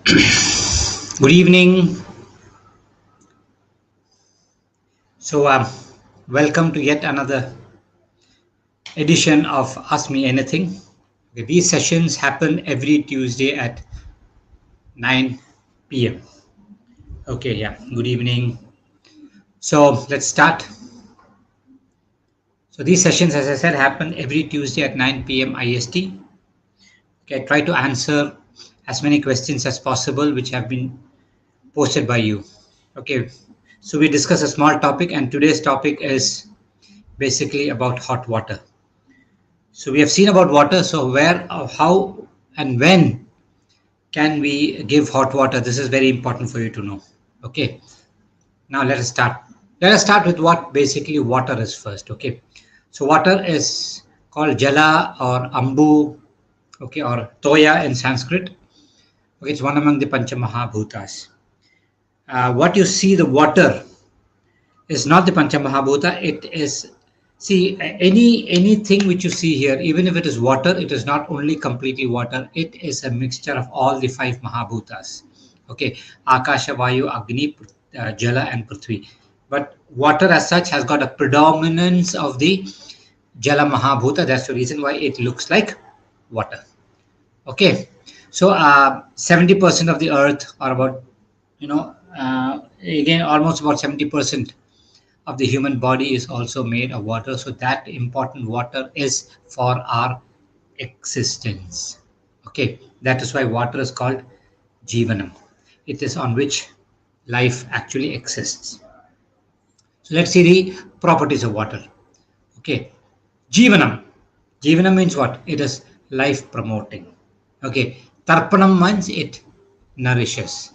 Good evening. So, welcome to yet another edition of Ask Me Anything. Okay, these sessions happen every Tuesday at 9 p.m. Okay, yeah, good evening. So, let's start. So, these sessions, as I said, happen every Tuesday at 9 p.m. IST. Okay, I try to answer as many questions as possible which have been posted by you. Okay, so we discuss a small topic, and today's topic is basically about hot water. So we have seen about water. So where, how, and when can we give hot water? This is very important for you to know. Okay. Now let us start. Let us start with what basically water is first. Okay. So water is called jala or ambu, okay, or toya in Sanskrit. Okay, it's one among the Pancha Mahabhutas. What you see, the water is not the Pancha Mahabhuta. It is, see, anything which you see here, even if it is water, it is not only completely water. It is a mixture of all the five Mahabhutas. Okay, Akasha, Vayu, Agni, Jala, and Prithvi. But water as such has got a predominance of the Jala Mahabhuta. That's the reason why it looks like water. Okay, so 70% of the earth, or about, again, almost about 70% of the human body is also made of water. So that important water is for our existence. Okay, that is why water is called Jivanam. It is on which life actually exists. So let's see the properties of water. Okay, Jivanam. Jivanam means what? It is life promoting. Okay, Tarpanam means it nourishes.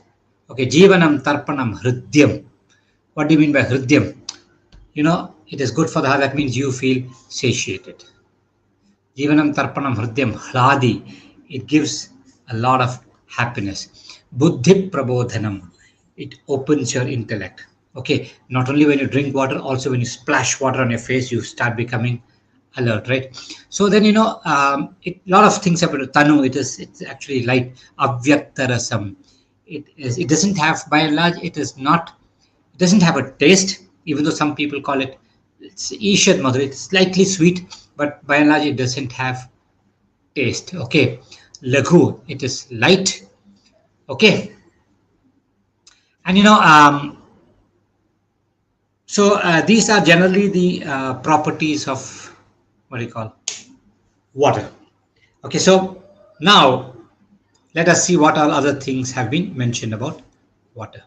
Okay, Jivanam, Tarpanam, Hridyam. What do you mean by Hridyam? It is good for the heart. That means you feel satiated. Jivanam Tarpanam Hridyam Hladi. It gives a lot of happiness. Buddhi Prabodhanam. It opens your intellect. Okay, not only when you drink water, also when you splash water on your face, you start becoming alert, right? So then a lot of things happen to Tanu. It's actually light. Avyaktarasam. It doesn't have, by and large, it doesn't have a taste, even though some people call it's Ishad Madhur. It's slightly sweet, but by and large it doesn't have taste. Okay. Laghu, it is light. Okay. And these are generally the properties of what do you call water. Okay, so now let us see what all other things have been mentioned about water.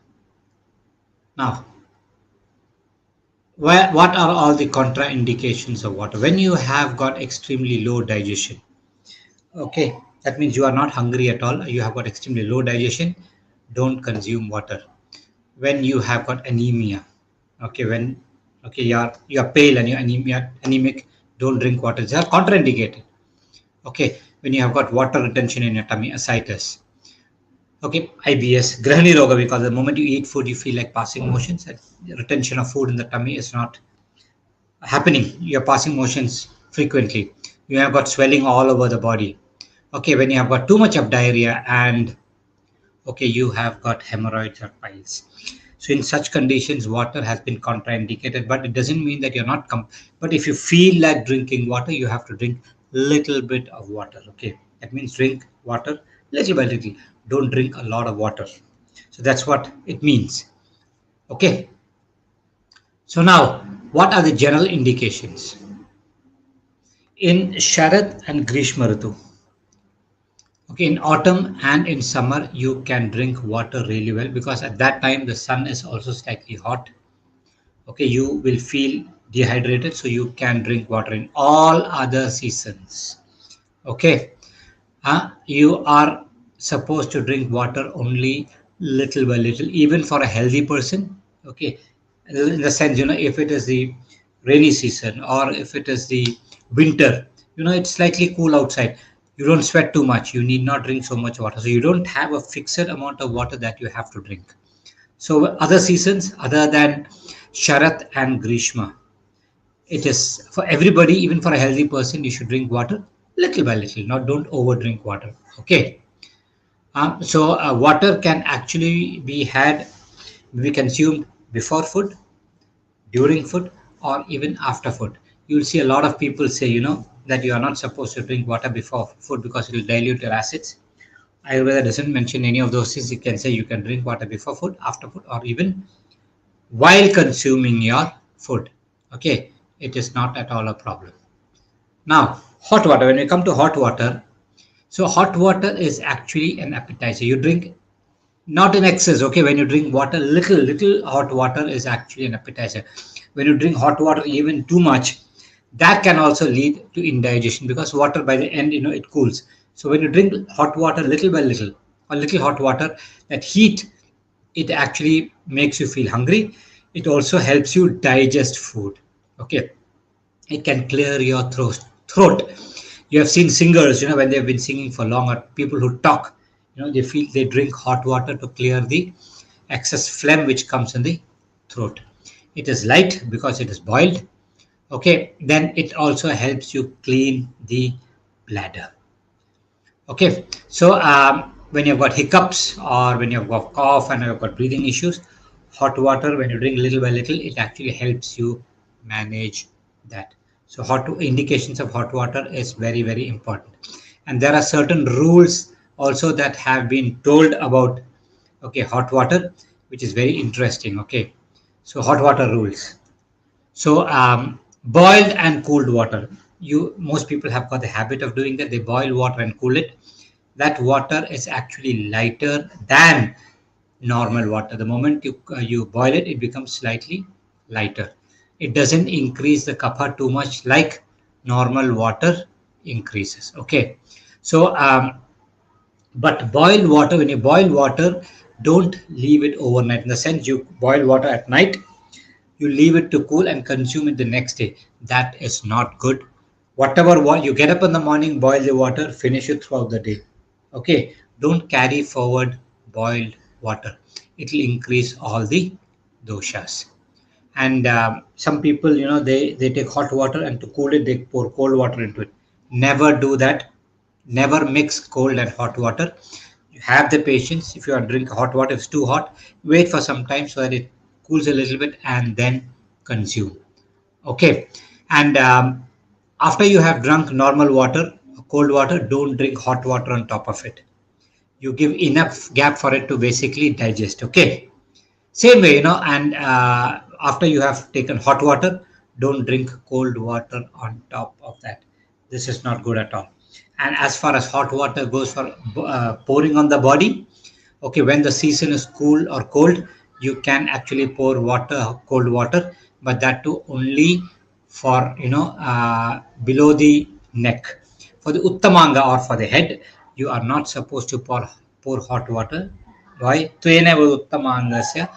Now, what are all the contraindications of water? When you have got extremely low digestion, okay, that means you are not hungry at all, you have got extremely low digestion, don't consume water. When you have got anemia, okay, you're pale and you're anemic, don't drink water. These are contraindicated. Okay, when you have got water retention in your tummy, ascites. Okay, IBS, Grahani Roga, because the moment you eat food, you feel like passing motions. And retention of food in the tummy is not happening. You're passing motions frequently. You have got swelling all over the body. Okay, when you have got too much of diarrhea, and okay, you have got hemorrhoids or piles. So in such conditions, water has been contraindicated, but it doesn't mean that you're not. But if you feel like drinking water, you have to drink little bit of water. Okay, that means drink water little by little. Don't drink a lot of water. So that's what it means. Okay. So now, what are the general indications? In Sharad and Grishma Ritu, okay, in autumn and in summer, you can drink water really well, because at that time the sun is also slightly hot. Okay, you will feel dehydrated, so you can drink water. In all other seasons, okay, you are supposed to drink water only little by little, even for a healthy person. Okay, in the sense, if it is the rainy season or if it is the winter, it's slightly cool outside, you don't sweat too much, you need not drink so much water. So you don't have a fixed amount of water that you have to drink. So other seasons other than Sharat and Grishma, it is for everybody, even for a healthy person, you should drink water little by little, not don't over drink water. Okay. Water can actually be consumed before food, during food, or even after food. You'll see a lot of people say, that you are not supposed to drink water before food because it will dilute your acids. Ayurveda doesn't mention any of those things. You can say you can drink water before food, after food, or even while consuming your food. Okay, it is not at all a problem. Now, hot water. When we come to hot water, so hot water is actually an appetizer. You drink not in excess. Okay, when you drink water, little hot water is actually an appetizer. When you drink hot water even too much, that can also lead to indigestion, because water by the end, it cools. So when you drink hot water little by little, or little hot water, that heat, it actually makes you feel hungry. It also helps you digest food. Okay, it can clear your throat. You have seen singers, when they've been singing for long, or people who talk, they drink hot water to clear the excess phlegm which comes in the throat. It is light because it is boiled. Okay, then it also helps you clean the bladder. Okay, so when you've got hiccups, or when you've got cough and you've got breathing issues, hot water, when you drink little by little, it actually helps you manage that. So, hot indications of hot water is very, very important. And there are certain rules also that have been told about, okay, hot water, which is very interesting. Okay, so hot water rules. So boiled and cooled water. Most people have got the habit of doing that. They boil water and cool it. That water is actually lighter than normal water. The moment you boil it, it becomes slightly lighter. It doesn't increase the kapha too much like normal water increases. Okay, so but boiled water, when you boil water, don't leave it overnight. In the sense, you boil water at night, you leave it to cool and consume it the next day. That is not good. Whatever you get up in the morning, boil the water, finish it throughout the day. Okay, don't carry forward boiled water. It will increase all the doshas. And some people, they take hot water, and to cool it, they pour cold water into it. Never do that. Never mix cold and hot water. You have the patience. If you are drinking hot water, if it's too hot, wait for some time so that it cools a little bit, and then consume. Okay, and after you have drunk normal water, cold water, don't drink hot water on top of it. You give enough gap for it to basically digest. Okay, same way, and after you have taken hot water, don't drink cold water on top of that. This is not good at all. And as far as hot water goes for pouring on the body, okay, when the season is cool or cold, you can actually pour cold water, but that too only for, below the neck. For the uttamanga, or for the head, you are not supposed to pour hot water. Why? Tvena uttamangasya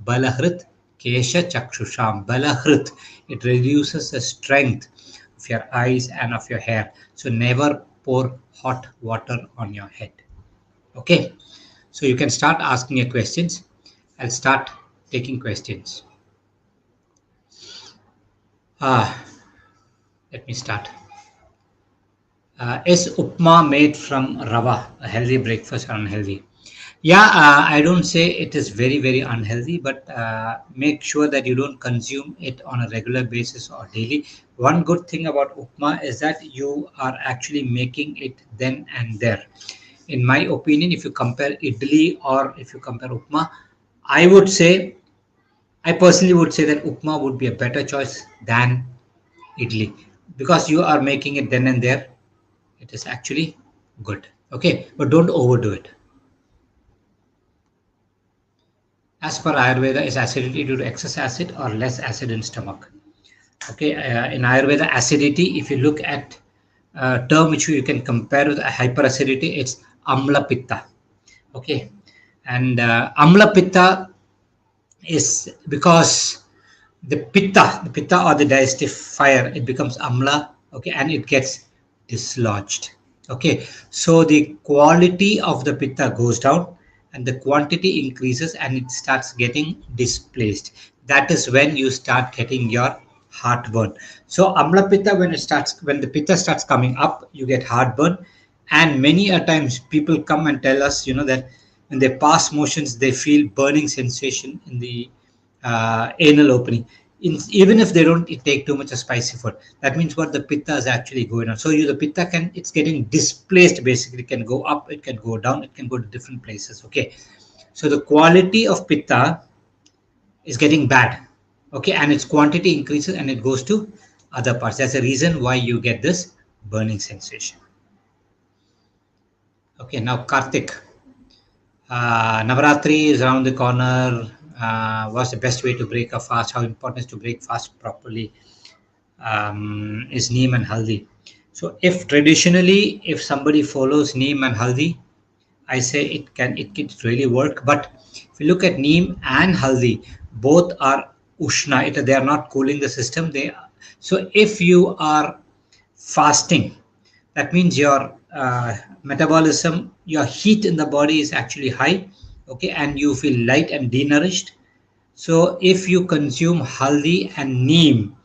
balahrit kesha chakshusham. Balahrit. It reduces the strength of your eyes and of your hair. So never pour hot water on your head. Okay. So you can start asking your questions. I'll start taking questions. Let me start. Is upma made from rava a healthy breakfast or unhealthy? Yeah, I don't say it is very, very unhealthy, but make sure that you don't consume it on a regular basis or daily. One good thing about upma is that you are actually making it then and there. In my opinion, if you compare idli or if you compare upma, I would say, I personally would say that upma would be a better choice than idli, because you are making it then and there. It is actually good. Okay, but don't overdo it. As per Ayurveda, is acidity due to excess acid or less acid in stomach? Okay, in Ayurveda, acidity, if you look at a term which you can compare with hyperacidity, it's amla pitta. Okay, and amla pitta is because the pitta or the digestive fire, it becomes amla. Okay, and it gets dislodged. Okay, so the quality of the pitta goes down and the quantity increases, and it starts getting displaced. That is when you start getting your heartburn. So amla pitta, when the pitta starts coming up, you get heartburn. And many a times people come and tell us, that when they pass motions, they feel burning sensation in the anal opening. Even if they don't take too much of spicy food, that means what the pitta is actually going on. So the pitta it's getting displaced. Basically, it can go up, it can go down, it can go to different places. Okay, so the quality of pitta is getting bad. Okay, and its quantity increases and it goes to other parts. That's the reason why you get this burning sensation. Okay, now Kartik. Navaratri is around the corner. What's the best way to break a fast? How important is to break fast properly? Is neem and haldi. So, if traditionally, if somebody follows neem and haldi, I say it can really work. But if you look at neem and haldi, both are ushna. They are not cooling the system. So if you are fasting, that means your metabolism, your heat in the body is actually high. Okay, and you feel light and denourished. So if you consume haldi and neem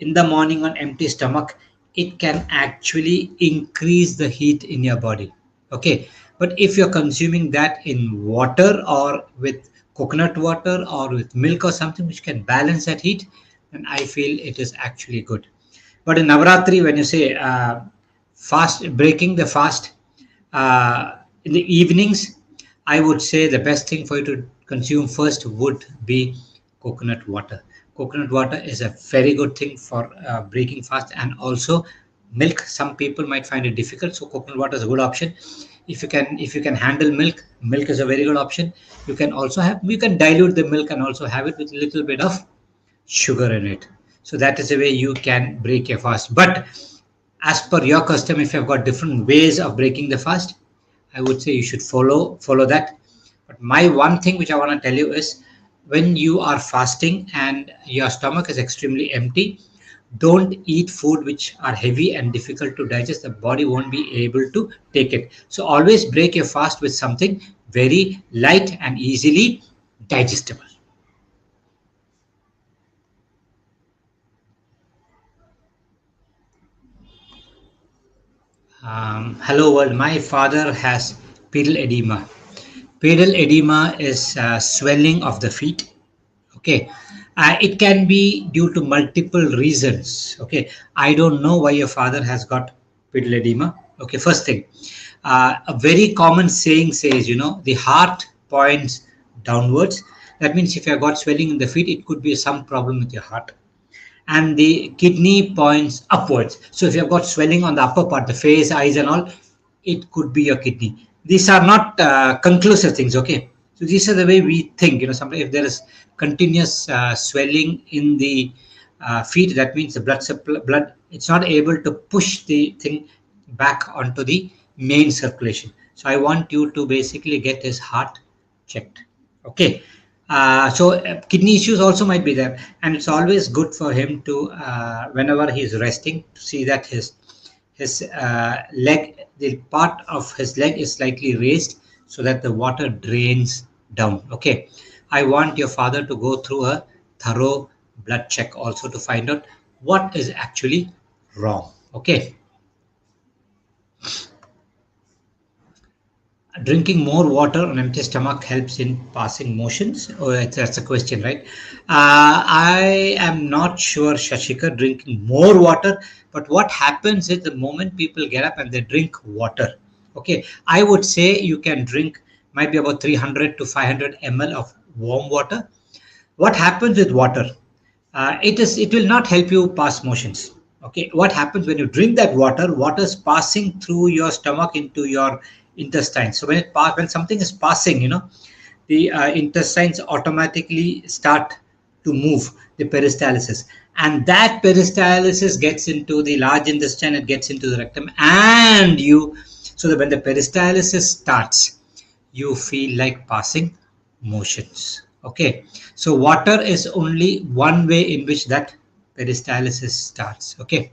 in the morning on empty stomach, it can actually increase the heat in your body. Okay. But if you're consuming that in water or with coconut water or with milk or something which can balance that heat, then I feel it is actually good. But in Navaratri, when you say fast, breaking the fast in the evenings, I would say the best thing for you to consume first would be coconut water. Coconut water is a very good thing for breaking fast, and also milk. Some people might find it difficult, so coconut water is a good option. If you can handle milk, milk is a very good option. You can dilute the milk and also have it with a little bit of sugar in it. So that is the way you can break your fast. But as per your custom, if you've got different ways of breaking the fast, I would say you should follow that. But my one thing which I want to tell you is, when you are fasting and your stomach is extremely empty, don't eat food which are heavy and difficult to digest. The body won't be able to take it. So always break your fast with something very light and easily digestible. Hello world. My father has pedal edema. Pedal edema is swelling of the feet. Okay, it can be due to multiple reasons. Okay, I don't know why your father has got pedal edema. Okay, first thing, a very common saying says, the heart points downwards. That means if you have got swelling in the feet, it could be some problem with your heart. And the kidney points upwards. So if you've got swelling on the upper part, the face, eyes, and all, it could be your kidney. These are not conclusive things. Okay, so these are the way we think. Sometimes if there is continuous swelling in the feet, that means the blood it's not able to push the thing back onto the main circulation. So I want you to basically get his heart checked. Okay. So kidney issues also might be there, and it's always good for him to, whenever he's resting, to see that his leg, the part of his leg is slightly raised so that the water drains down. Okay, I want your father to go through a thorough blood check also to find out what is actually wrong. Okay. Drinking more water on empty stomach helps in passing motions? Oh, that's a question, right? I am not sure, Shashikar, drinking more water. But what happens is, the moment people get up and they drink water, okay, I would say you can drink might be about 300 to 500 ml of warm water. What happens with water? It will not help you pass motions. Okay, what happens when you drink that water? Water is passing through your stomach into your intestines. So when something is passing, the intestines automatically start to move, the peristalsis, and that peristalsis gets into the large intestine, it gets into the rectum, and so that when the peristalsis starts, you feel like passing motions. Okay, so water is only one way in which that peristalsis starts. Okay,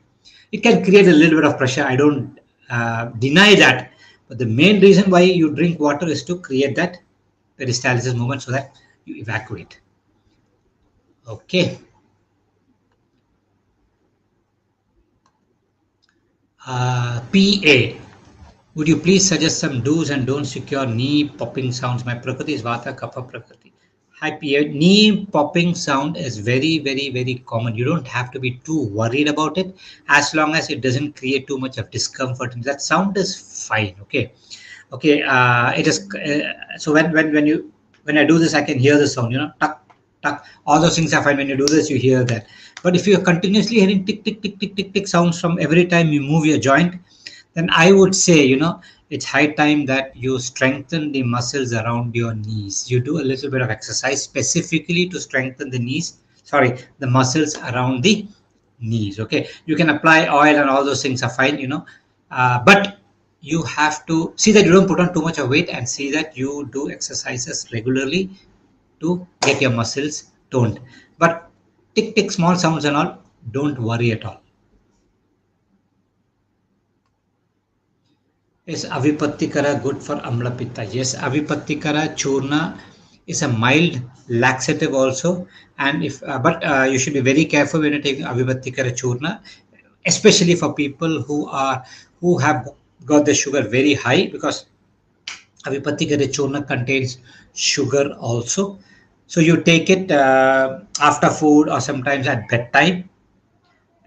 it can create a little bit of pressure, I don't deny that, but the main reason why you drink water is to create that peristalsis movement so that you evacuate. Okay. PA. Would you please suggest some do's and don'ts to cure knee popping sounds? My Prakriti is Vata Kapha Prakriti. Hi, Pierre. Knee popping sound is very, very, very common. You don't have to be too worried about it as long as it doesn't create too much of discomfort. That sound is fine. Okay. Okay. It is. So when I do this, I can hear the sound. Tuck, tuck. All those things are fine. When you do this, you hear that. But if you're continuously hearing tick, tick, tick, tick, tick, tick sounds from every time you move your joint, then I would say, it's high time that you strengthen the muscles around your knees. You do a little bit of exercise specifically to strengthen the muscles around the knees. Okay, you can apply oil and all those things are fine, but you have to see that you don't put on too much of weight and see that you do exercises regularly to get your muscles toned. But tick tick small sounds and all, don't worry at all. Is Avipattikara good for Amla Pitta? Yes, Avipattikara Churna is a mild laxative also, and if but you should be very careful when you take Avipattikara Churna, especially for people who have got the sugar very high, because Avipattikara Churna contains sugar also. So you take it after food or sometimes at bedtime.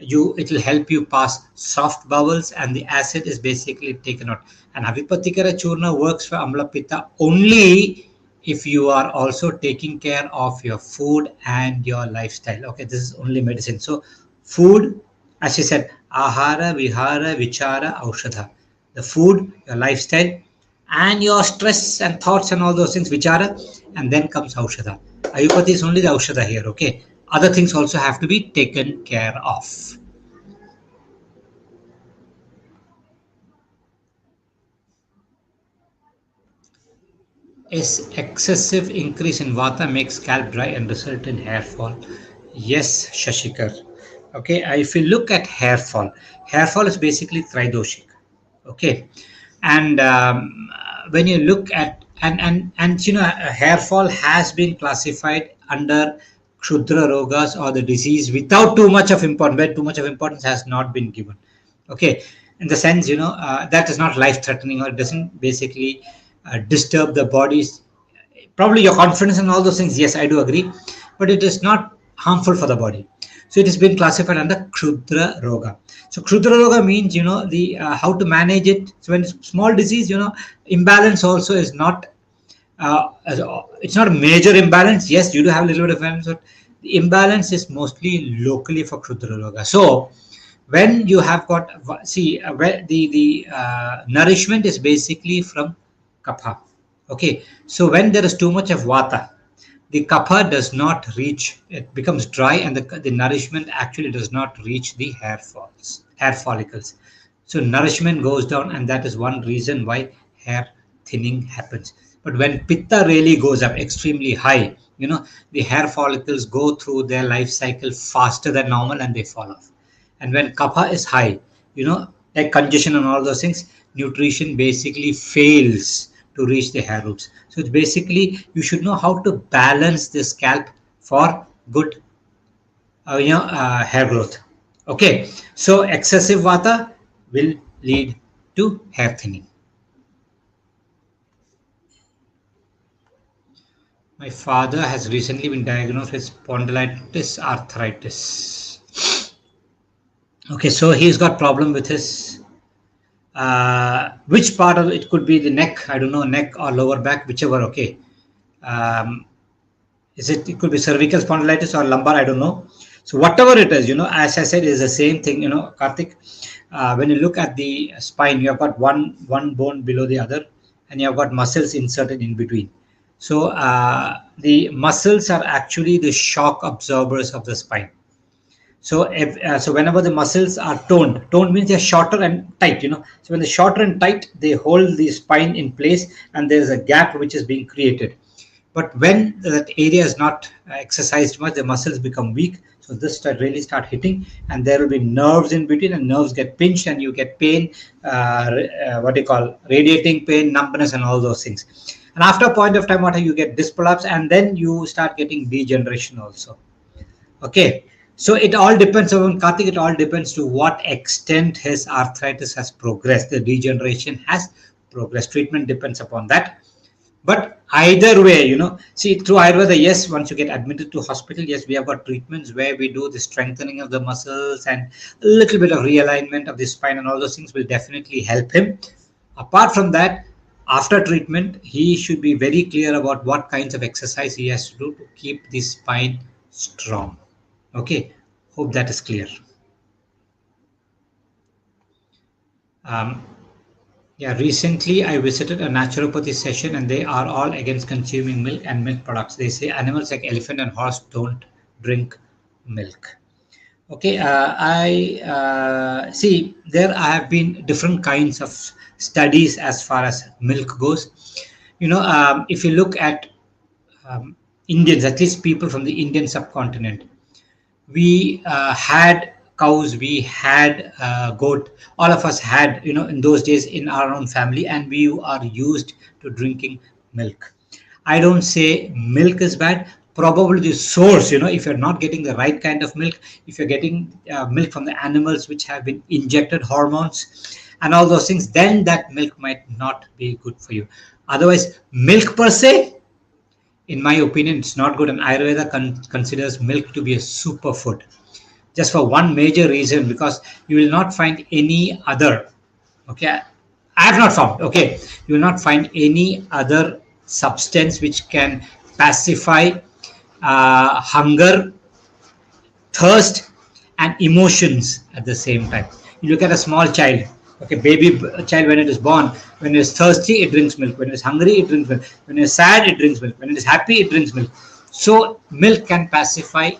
It will help you pass soft bowels, and the acid is basically taken out. And Avipatikara Churna works for Amla Pitta only if you are also taking care of your food and your lifestyle. Okay, this is only medicine. So food, as she said, Ahara, Vihara, Vichara, Aushadha. The food, your lifestyle, and your stress and thoughts and all those things, Vichara, and then comes Aushadha. Ayurveda is only the Aushadha here, okay? Other things also have to be taken care of. Is excessive increase in vata makes scalp dry and result in hair fall? Yes, Shashikar. Okay, if you look at hair fall is basically tridoshik. Okay, and when you look at hair fall has been classified under Kshudra Rogas, or the disease without too much of importance, where too much of importance has not been given. Okay, in the sense, that is not life threatening, or it doesn't basically disturb the body's, probably your confidence and all those things. Yes, I do agree, but it is not harmful for the body. So it has been classified under Kshudra Roga. So Kshudra Roga means, the how to manage it. So when it's small disease, imbalance also is not, it's not a major imbalance. Yes, you do have a little bit of imbalance, but the imbalance is mostly locally for Kshudra Roga. So when you have got, see, where the nourishment is basically from kapha. Okay, so when there is too much of vata, the kapha does not reach, it becomes dry, and the nourishment actually does not reach the hair follicles. So nourishment goes down, and that is one reason why hair thinning happens. But when pitta really goes up extremely high, the hair follicles go through their life cycle faster than normal and they fall off. And when kapha is high, like congestion and all those things, nutrition basically fails to reach the hair roots. So it's basically, you should know how to balance the scalp for good hair growth. Okay, so excessive vata will lead to hair thinning. My father has recently been diagnosed with spondylitis arthritis. Okay, so he's got problem with his, which part of it could be the neck? I don't know, neck or lower back, whichever. Okay, it could be cervical spondylitis or lumbar? I don't know. So whatever it is, as I said, is the same thing. Karthik. When you look at the spine, you have got one bone below the other, and you have got muscles inserted in between. So the muscles are actually the shock absorbers of the spine. So so whenever the muscles are toned means they're shorter and tight. So when they're shorter and tight, they hold the spine in place, and there's a gap which is being created. But when that area is not exercised much, the muscles become weak. So this really start hitting, and there will be nerves in between, and nerves get pinched, and you get pain, what do you call, radiating pain, numbness, and all those things. And after a point of time, you get disc prolapse, and then you start getting degeneration also. Okay, So it all depends on Karthik. It all depends to what extent his arthritis has progressed, the degeneration has progressed. Treatment depends upon that. But either way, see, through Ayurveda, yes, once you get admitted to hospital, yes, we have got treatments where we do the strengthening of the muscles and a little bit of realignment of the spine, and all those things will definitely help him. Apart from that, after treatment, he should be very clear about what kinds of exercise he has to do to keep the spine strong. Okay, hope that is clear. Um, Yeah, recently I visited a naturopathy session and they are all against consuming milk and milk products. They say animals like elephant and horse don't drink milk. Okay, I see there have been different kinds of studies as far as milk goes. If you look at um, Indians, at least people from the Indian subcontinent, we had cows, we had goat, all of us had, in those days in our own family, and we are used to drinking milk. I don't say milk is bad. Probably the source, if you're not getting the right kind of milk, if you're getting milk from the animals which have been injected hormones and all those things, then that milk might not be good for you. Otherwise, milk per se, in my opinion, it's not good. And Ayurveda considers milk to be a superfood, just for one major reason, because you will not find any other. Okay, I have not found. Okay, you will not find any other substance which can pacify hunger, thirst, and emotions at the same time. You look at a small child, okay, child, when it is born, when it is thirsty, it drinks milk. When it is hungry, it drinks milk. When it is sad, it drinks milk. When it is happy, it drinks milk. So milk can pacify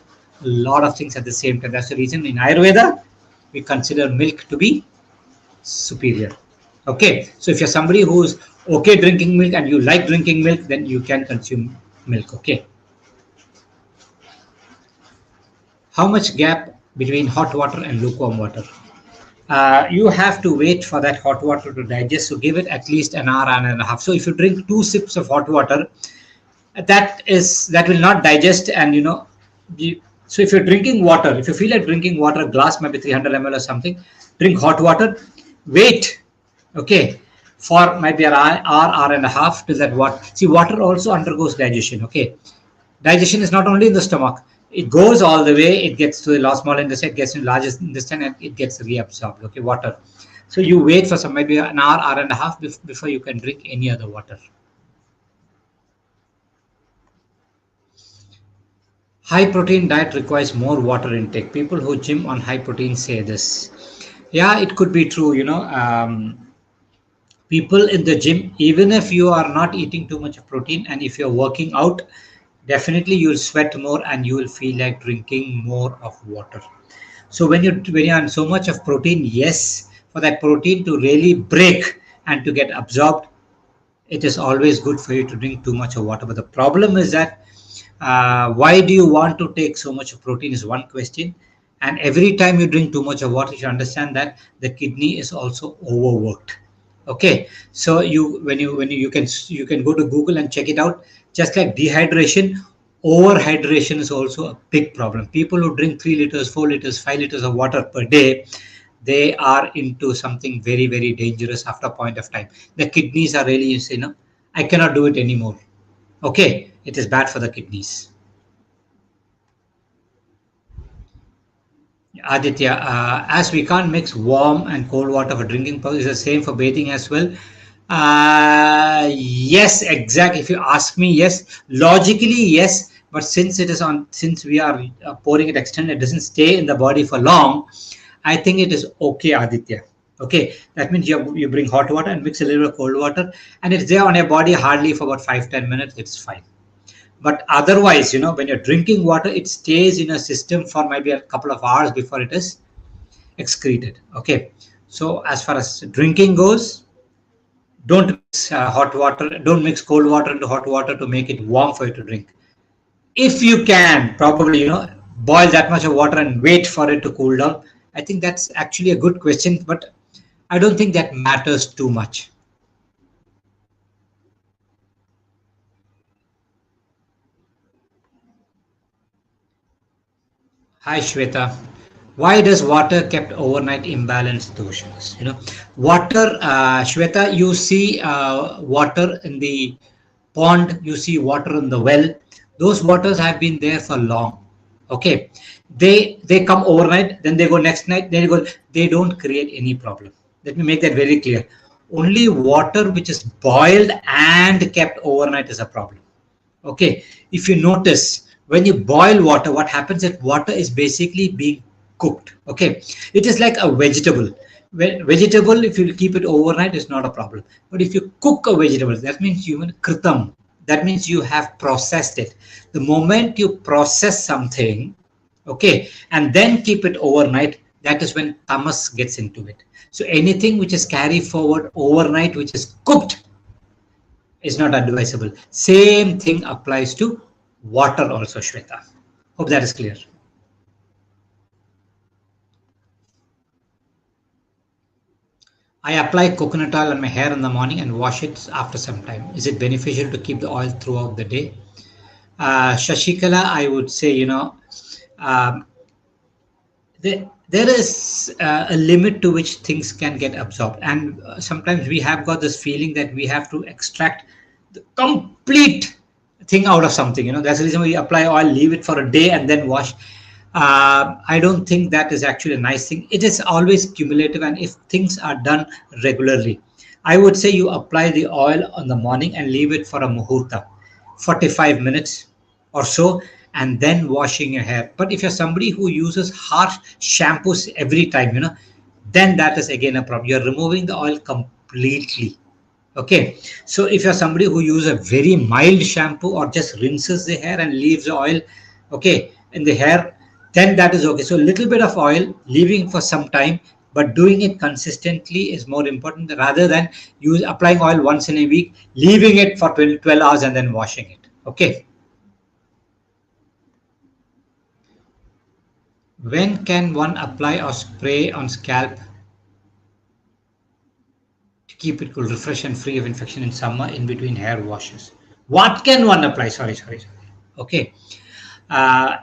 a lot of things at the same time. That's the reason in Ayurveda we consider milk to be superior. Okay, so if you're somebody who's okay drinking milk and you like drinking milk, then you can consume milk. Okay, how much gap between hot water and lukewarm water? You have to wait for that hot water to digest. So give it at least an hour and a half. So if you drink 2 sips of hot water, that will not digest, and so if you're drinking water, if you feel like drinking water, a glass maybe 300 ml or something, drink hot water, wait, okay, for maybe an hour and a half till that water. See, water also undergoes digestion. Okay, digestion is not only in the stomach, it goes all the way, it gets to the small intestine, it gets to the largest intestine, and it gets reabsorbed. Okay, water. So you wait for some maybe an hour and a half before you can drink any other water. High protein diet requires more water intake. People who gym on high protein say this. Yeah, it could be true. People in the gym, even if you are not eating too much of protein and if you're working out, definitely you'll sweat more and you will feel like drinking more of water. So when you are on so much of protein, yes, for that protein to really break and to get absorbed, it is always good for you to drink too much of water. But the problem is that why do you want to take so much of protein is one question. And every time you drink too much of water, you should understand that the kidney is also overworked. Okay, so you can go to Google and check it out. Just like dehydration, overhydration is also a big problem. People who drink 3 liters, 4 liters, 5 liters of water per day, they are into something very, very dangerous after a point of time. The kidneys are really, I cannot do it anymore. Okay, it is bad for the kidneys. Aditya, as we can't mix warm and cold water for drinking purposes, is the same for bathing as well. Yes, exactly. If you ask me, yes, logically, yes. But since we are pouring it extended, it doesn't stay in the body for long. I think it is okay, Aditya. Okay, that means you bring hot water and mix a little bit of cold water, and it's there on your body hardly for about 5-10 minutes. It's fine. But otherwise, when you're drinking water, it stays in a system for maybe a couple of hours before it is excreted. Okay, so as far as drinking goes, don't mix hot water, don't mix cold water into hot water to make it warm for you to drink. If you can probably, boil that much of water and wait for it to cool down, I think that's actually a good question, but I don't think that matters too much. Hi Shweta. Why does water kept overnight imbalance doshas? Water, Shweta, you see water in the pond, you see water in the well. Those waters have been there for long. Okay, they come overnight, then they go next night, then they go. They don't create any problem. Let me make that very clear. Only water which is boiled and kept overnight is a problem. Okay, if you notice, when you boil water, what happens is water is basically being cooked. Okay, it is like a vegetable. Vegetable, if you keep it overnight, is not a problem. But if you cook a vegetable, that means you kritam. That means you have processed it. The moment you process something, okay, and then keep it overnight, that is when tamas gets into it. So anything which is carried forward overnight, which is cooked, is not advisable. Same thing applies to water also, Shweta. Hope that is clear. I apply coconut oil on my hair in the morning and wash it after some time. Is it beneficial to keep the oil throughout the day? Shashikala, I would say, um, there is a limit to which things can get absorbed, and sometimes we have got this feeling that we have to extract the complete thing out of something. That's the reason we apply oil, leave it for a day, and then wash. I don't think that is actually a nice thing. It is always cumulative, and if things are done regularly, I would say you apply the oil on the morning and leave it for a muhurta, 45 minutes or so, and then washing your hair. But if you're somebody who uses harsh shampoos every time, then that is again a problem. You're removing the oil completely. Okay, so if you're somebody who uses a very mild shampoo or just rinses the hair and leaves the oil, okay, in the hair, then that is okay. So a little bit of oil, leaving for some time, but doing it consistently is more important rather than use applying oil once in a week, leaving it for 12 hours and then washing it. Okay. When can one apply or spray on scalp to keep it cool, refresh, and free of infection in summer in between hair washes? What can one apply? Sorry. Okay.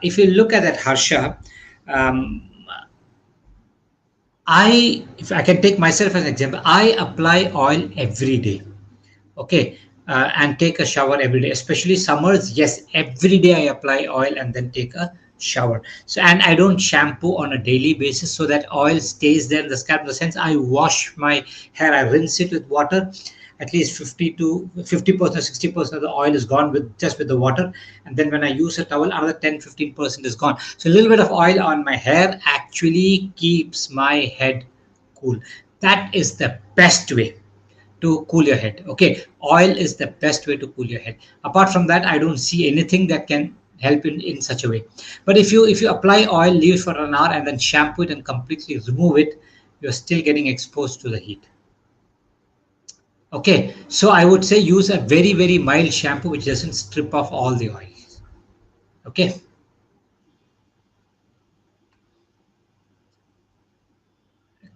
If you look at that, Harsha, um, if I can take myself as an example, I apply oil every day. Okay. And take a shower every day, especially summers. Yes, every day I apply oil and then take a shower. So, and I don't shampoo on a daily basis, so that oil stays there in the scalp. In the sense, I wash my hair, I rinse it with water. At least 50 to 50%, 60% of the oil is gone with the water, and then when I use a towel, another 10-15% is gone. So a little bit of oil on my hair actually keeps my head cool. That is the best way to cool your head. Okay, oil is the best way to cool your head. Apart from that, I don't see anything that can help in such a way. But if you apply oil, leave it for an hour, and then shampoo it and completely remove it, you're still getting exposed to the heat. Okay, so I would say use a very, very mild shampoo which doesn't strip off all the oil. Okay.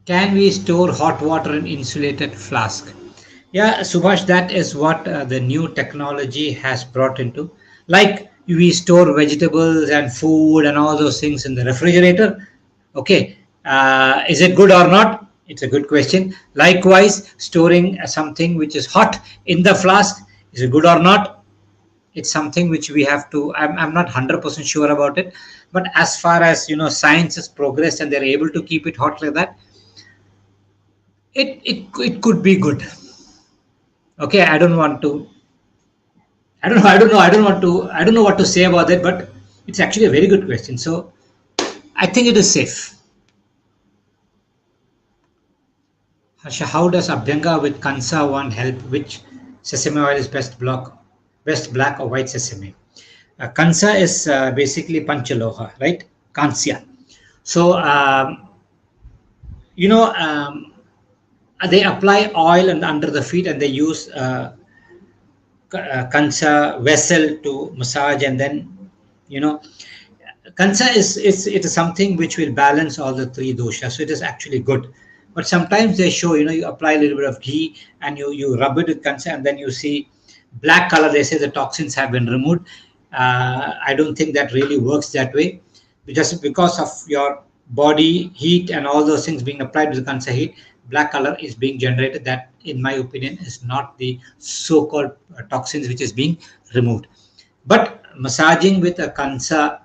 Can we store hot water in insulated flask? Yeah, Subhash, that is what the new technology has brought into. Like we store vegetables and food and all those things in the refrigerator. Okay, is it good or not? It's a good question. Likewise, storing something which is hot in the flask, is it good or not? It's something which we have to. I'm not 100% sure about it, but as far as science has progressed and they're able to keep it hot like that, it could be good. Okay, I don't know what to say about it, but it's actually a very good question. So I think it is safe. Harsha, how does Abhyanga with Kansa one help? Which sesame oil is best black or white sesame? Kansa is basically Panchaloha, right? Kansya. So, you know, um, they apply oil and under the feet, and they use Kansa vessel to massage, and then, you know, Kansa it is something which will balance all the three doshas. So it is actually good. But sometimes they show, you apply a little bit of ghee and you rub it with Kansa, and then you see black color. They say the toxins have been removed. I don't think that really works that way. just because of your body heat and all those things being applied to the cancer heat, black color is being generated. That, in my opinion, is not the so-called toxins which is being removed. But massaging with a kansa,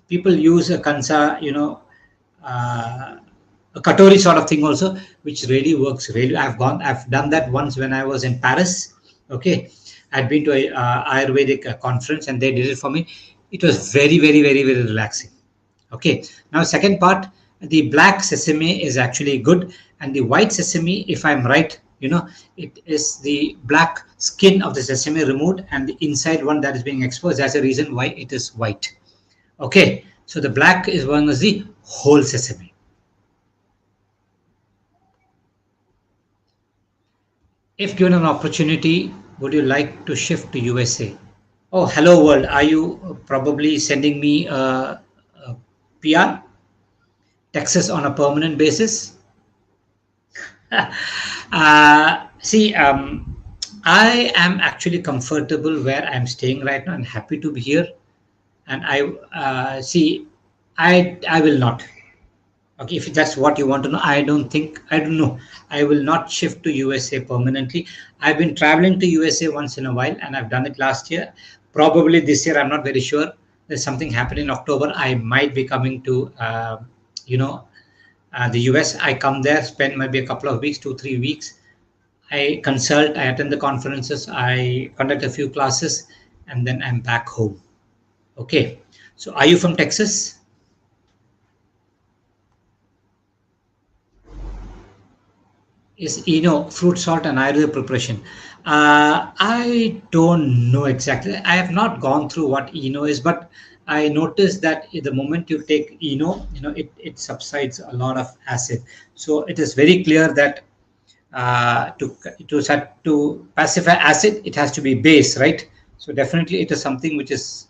people use a kansa, uh, a katori sort of thing also, which really works. Really, I've done that once when I was in Paris. Okay, I'd been to a Ayurvedic conference and they did it for me. It was very, very, very, very relaxing. Okay, now second part, the black sesame is actually good, and the white sesame, if I'm right, it is the black skin of the sesame removed and the inside one that is being exposed. That's the reason why it is white. Okay, so the black is one is the whole sesame. If given an opportunity, would you like to shift to USA? Oh, hello world. Are you probably sending me a PR, Texas on a permanent basis? See, I am actually comfortable where I'm staying right now and happy to be here. And I will not. Okay, if that's what you want to know, I don't know. I will not shift to USA permanently. I've been traveling to USA once in a while, and I've done it last year. Probably this year, I'm not very sure. There's something happening in October. I might be coming to, the US. I come there, spend maybe a couple of weeks, 2, 3 weeks. I consult, I attend the conferences, I conduct a few classes, and then I'm back home. Okay. So, are you from Texas? Is fruit salt and Ayurveda preparation? I don't know exactly. I have not gone through what is, but I noticed that the moment you take it subsides a lot of acid. So it is very clear that to pacify acid, it has to be base, right? So definitely, it is something which is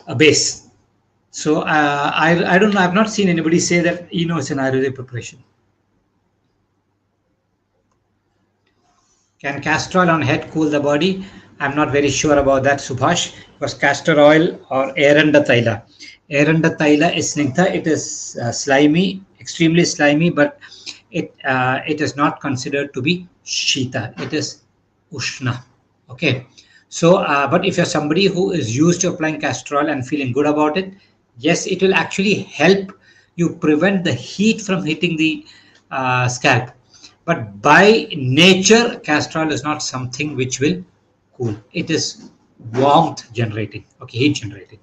a base. So I don't know. I've not seen anybody say that it's an Ayurvedic preparation. Can castor oil on head cool the body? I'm not very sure about that, Subhash, because castor oil or Eranda Thaila. Eranda Thaila is snigdha. It is slimy, extremely slimy, but it is not considered to be Shita. It is Ushna. Okay. So, but if you're somebody who is used to applying castor oil and feeling good about it, yes, it will actually help you prevent the heat from hitting the scalp. But by nature, castor oil is not something which will cool. It is warmth generating. Okay, heat generating.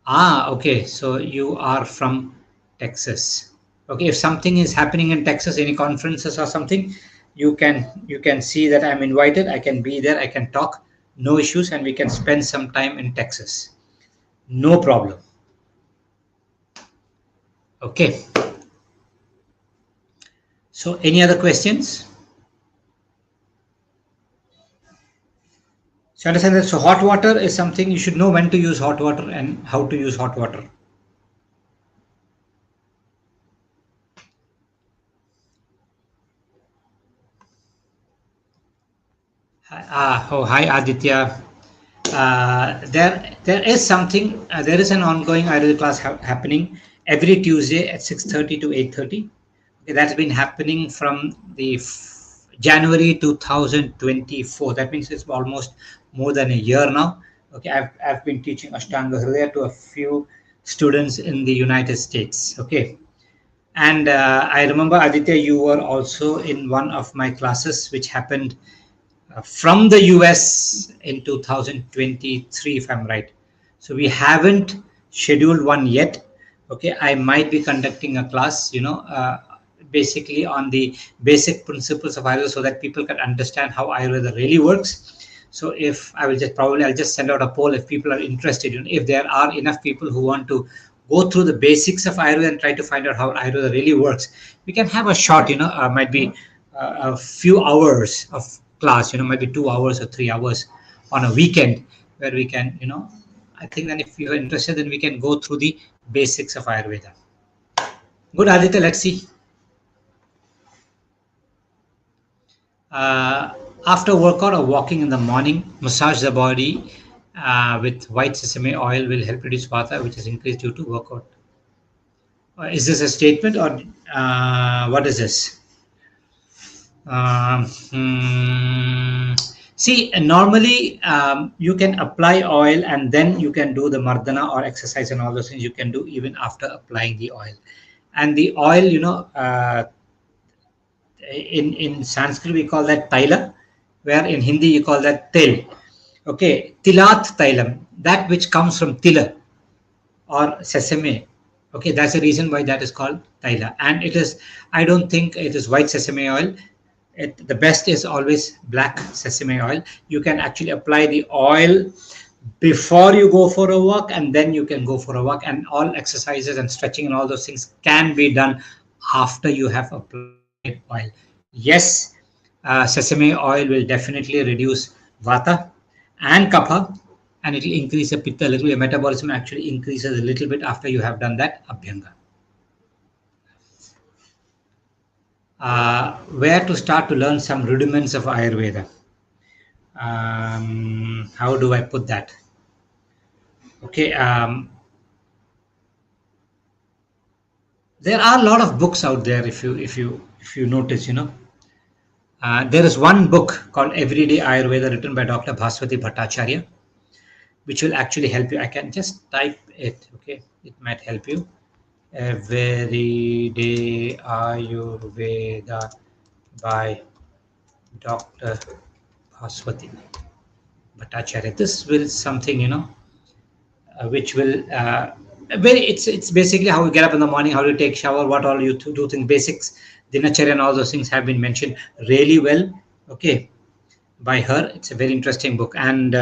Okay. So you are from Texas. Okay, if something is happening in Texas, any conferences or something, you can see that I'm invited. I can be there. I can talk. No issues, and we can spend some time in Texas. No problem. Okay. So any other questions? So understand that. So hot water is something you should know when to use hot water and how to use hot water. Hi Aditya. There is something. There is an ongoing Ayurveda class happening every Tuesday at 6:30 to 8:30. Okay, that's been happening from the January 2024. That means it's almost more than a year now. Okay, I've been teaching Ashtanga Hridaya to a few students in the United States. Okay, and I remember Aditya, you were also in one of my classes, which happened from the US in 2023, if I'm right. So we haven't scheduled one yet. Okay, I might be conducting a class, basically on the basic principles of Ayurveda so that people can understand how Ayurveda really works. So if I'll just send out a poll if people are interested. If there are enough people who want to go through the basics of Ayurveda and try to find out how Ayurveda really works, we can have a short, might be a few hours of class, maybe 2 hours or 3 hours on a weekend where we can, I think then if you're interested, then we can go through the basics of Ayurveda. Good, Aditya, let's see. After workout or walking in the morning, massage the body with white sesame oil will help reduce vata, which is increased due to workout. Is this a statement or what is this? See, normally you can apply oil and then you can do the mardana or exercise and all those things you can do even after applying the oil. And the oil, in Sanskrit we call that taila, where in Hindi you call that tel. Okay, tilat tailam, that which comes from tila or sesame. Okay, that's the reason why that is called taila. And it is, I don't think it is white sesame oil. The best is always black sesame oil. You can actually apply the oil before you go for a walk, and then you can go for a walk. And all exercises and stretching and all those things can be done after you have applied oil. Yes, sesame oil will definitely reduce vata and kapha, and it will increase the pitta a little. Your metabolism actually increases a little bit after you have done that abhyanga. Where to start to learn some rudiments of Ayurveda? How do I put that? Okay, there are a lot of books out there. If you notice, there is one book called Everyday Ayurveda written by Dr. Bhaswati Bhattacharya, which will actually help you. I can just type it. Okay, it might help you. Everyday Ayurveda by Dr. Bhaswati Bhattacharya. This will something, which will very, it's basically how you get up in the morning, how you take shower, what all you do things, basics, dinacharya and all those things have been mentioned really well. Okay, by her. It's a very interesting book. And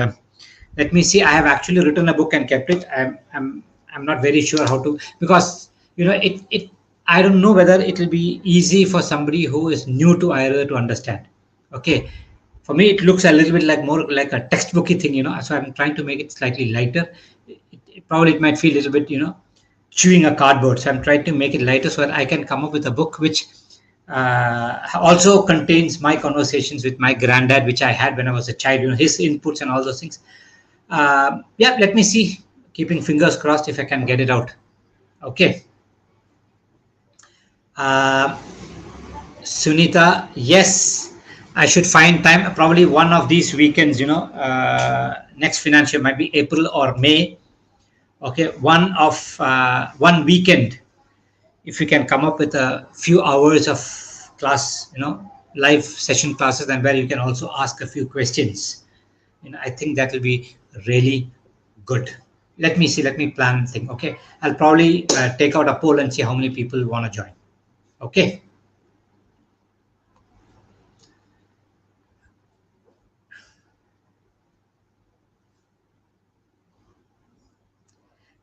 let me see, I have actually written a book and kept it. I'm not very sure how to, because it I don't know whether it will be easy for somebody who is new to Ayurveda to understand. Okay, for me it looks a little bit like more like a textbooky thing, so I'm trying to make it slightly lighter. Probably it might feel a little bit, chewing a cardboard, so I'm trying to make it lighter so that I can come up with a book which also contains my conversations with my granddad, which I had when I was a child, his inputs and all those things. Yeah, let me see, keeping fingers crossed if I can get it out. Okay. Sunita, yes, I should find time. Probably one of these weekends, next financial might be April or May. Okay, one weekend, if you can come up with a few hours of class, live session classes, and where you can also ask a few questions. I think that will be really good. Let me see. Let me plan thing. Okay, I'll probably take out a poll and see how many people want to join. Okay.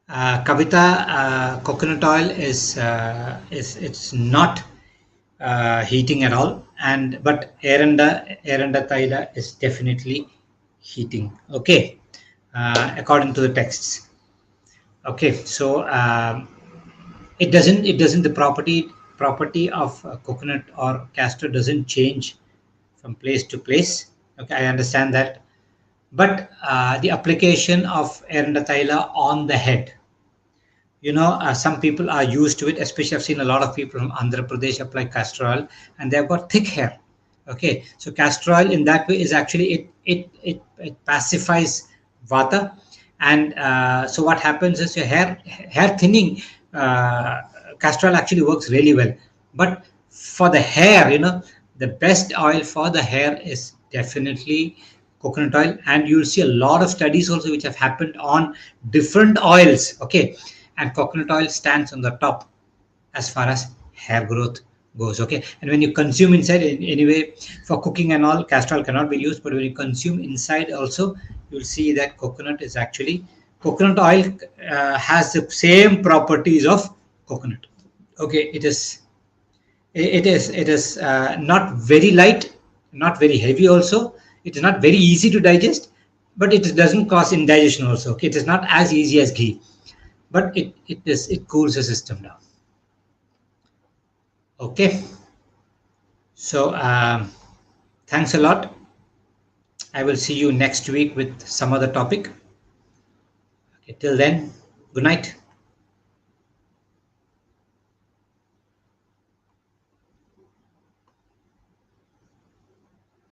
Kavita, coconut oil is it's not heating at all, but Eranda Thaila is definitely heating. Okay, according to the texts. Okay, so it doesn't the property of coconut or castor doesn't change from place to place. Okay, I understand that, but the application of Eranda Thaila on the head, some people are used to it, especially I've seen a lot of people from Andhra Pradesh apply castor oil and they've got thick hair. Okay, so castor oil in that way is actually it pacifies vata. And so what happens is your hair thinning, castor oil actually works really well. But for the hair, the best oil for the hair is definitely coconut oil. And you'll see a lot of studies also which have happened on different oils. Okay, and coconut oil stands on the top as far as hair growth goes. Okay, and when you consume inside, anyway, for cooking and all, castor oil cannot be used, but when you consume inside also, you'll see that coconut oil has the same properties of coconut. Okay, it is not very light, not very heavy also. It is not very easy to digest, but it doesn't cause indigestion also. Okay, it is not as easy as ghee, but it cools the system down. Okay, so thanks a lot. I will see you next week with some other topic. Okay, till then, good night.